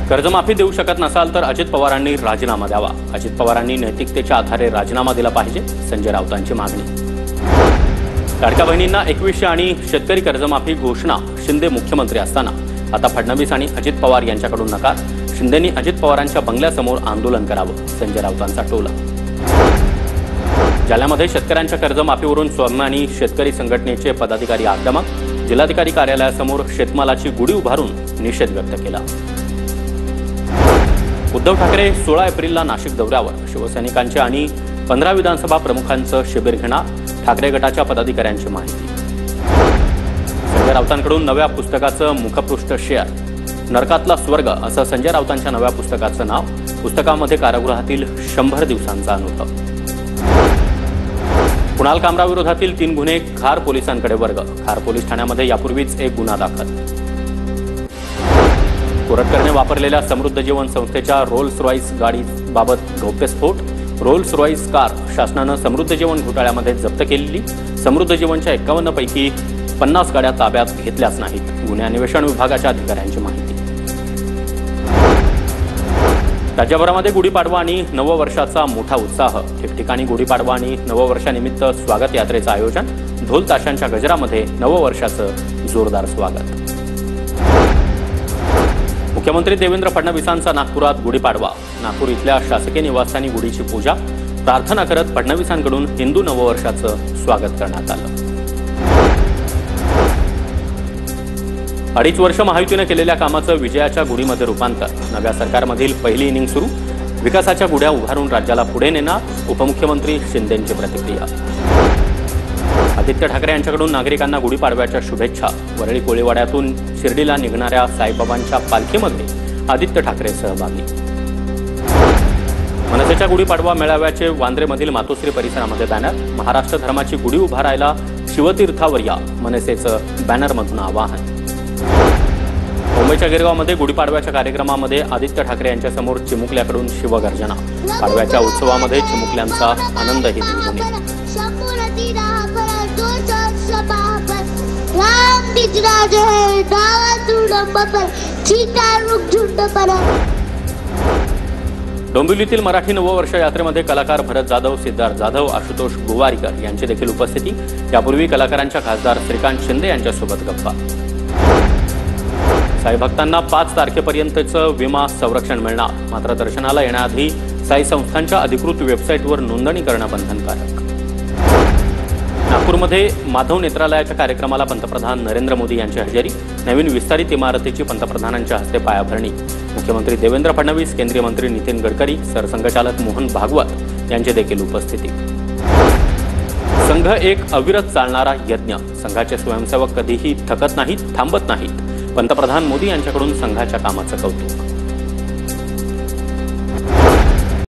कर्जमाफी देऊ शकत नसाल तर अजित पवारांनी राजीनामा द्यावा। अजित पवारांनी नैतिकतेच्या आधारे राजीनामा दिला पाहिजे, संजय राऊतांची मागणी। लाडक्या बहिणींना 2100 आणि शेतकरी कर्जमाफी घोषणा, शिंदे मुख्यमंत्री असताना आता फडणवीस आणि अजित पवार यांच्याकडून नकार। शिंदेंनी अजित पवारांच्या बंगल्यासमोर आंदोलन करावं, संजय राऊतांचा टोला। जालन्यामध्ये शेतकऱ्यांच्या कर्जमाफीवरून स्वाभिमानी शेतकरी संघटनेचे पदाधिकारी आक्रमक, जिल्हाधिकारी कार्यालयासमोर शेतमालाची गुढी उभारून निषेध व्यक्त केला। उद्धव ठाकरे 16 एप्रिलला नाशिक दौऱ्यावर, शिवसैनिकांचे आणि 15 विधानसभा प्रमुखांचं शिबिर घेणार, ठाकरे गटाच्या पदाधिकाऱ्यांची माहिती। संजय राऊतांकडून नव्या पुस्तकाचं मुखपृष्ठ शेअर, नरकातला स्वर्ग असं संजय राऊतांच्या नव्या पुस्तकाचं नाव। पुस्तकामध्ये कारागृहातील 100 दिवसांचा अनुभव। कुणाल कामराविरोधातील 3 गुन्हे खार पोलिसांकडे वर्ग, खार पोलीस ठाण्यामध्ये यापूर्वीच एक गुन्हा दाखल। कोरटकरने वापरलेल्या समृद्ध जीवन संस्थेच्या रोल्स रॉईस गाडीबाबत गौप्यस्फोट, रोल्स रॉईस कार शासनानं समृद्ध जीवन घोटाळ्यामध्ये जप्त केलेली। समृद्ध जीवनच्या 51 पैकी 50 गाड्या ताब्यात घेतल्याच नाहीत, गुन्हे अन्वेषण विभागाच्या अधिकाऱ्यांची माहिती। राज्यभरामध्ये गुढीपाडवा आणि नववर्षाचा मोठा उत्साह, ठिकठिकाणी गुढीपाडवा आणि नववर्षानिमित्त स्वागत यात्रेचं आयोजन, ढोल ताशांच्या गजरामध्ये नववर्षाचं जोरदार स्वागत। मुख्यमंत्री देवेंद्र फडणवीसांचा नागपुरात गुढीपाडवा, नागपूर इथल्या शासकीय निवासस्थानी गुढीची पूजा, प्रार्थना करत फडणवीसांकडून हिंदू नववर्षाचं स्वागत करण्यात आलं। 2.5 वर्ष महायुतीनं केलेल्या कामाचं विजयाच्या गुढीमध्ये रूपांतर, नव्या सरकारमधील पहिली इनिंग सुरू, विकासाच्या गुढ्या उभारून राज्याला पुढे नेणार, उपमुख्यमंत्री शिंदेंची प्रतिक्रिया। आदित्य ठाकरे यांच्याकडून नागरिकांना गुढीपाडव्याच्या शुभेच्छा, वरळी कोळीवाड्यातून शिर्डीला निघणाऱ्या साईबाबांच्या पालखीमध्ये आदित्य ठाकरे सहभागी। मनसेच्या गुढीपाडवा मेळाव्याचे वांद्रेमधील मातोश्री परिसरामध्ये बॅनर, महाराष्ट्र धर्माची गुढी उभारायला शिवतीर्थावर या, मनसेचं बॅनरमधून आवाहन। मुंबईच्या गिरगावमध्ये गुढीपाडव्याच्या कार्यक्रमामध्ये आदित्य ठाकरे यांच्यासमोर चिमुकल्याकडून शिवगर्जना, पाडव्याच्या उत्सवामध्ये चिमुकल्यांचा आनंदही दिसून येतो। डोंबिवलीतील मराठी नववर्ष यात्रेमध्ये कलाकार भरत जाधव, सिद्धार्थ जाधव, आशुतोष गोवारीकर यांची देखील उपस्थिती। यापूर्वी कलाकारांच्या खासदार श्रीकांत शिंदे यांच्यासोबत गप्पा। साई भक्तांना 5 तारखेपर्यंतचं विमा संरक्षण मिळणार, मात्र दर्शनाला येण्याआधी साई संस्थांच्या अधिकृत वेबसाईटवर नोंदणी करणं बंधनकारक। नागपूरमध्ये माधव नेत्रालयाच्या कार्यक्रमाला पंतप्रधान नरेंद्र मोदी यांची हजेरी, नवीन विस्तारित इमारतीची पंतप्रधानांच्या हस्ते पायाभरणी। मुख्यमंत्री देवेंद्र फडणवीस, केंद्रीय मंत्री नितीन गडकरी, सरसंघचालक मोहन भागवत यांची देखील उपस्थिती। संघ एक अविरत चालणारा यज्ञ, संघाचे स्वयंसेवक कधीही थकत नाहीत, थांबत नाहीत, पंतप्रधान मोदी यांच्याकडून संघाच्या कामाचं कौतुक।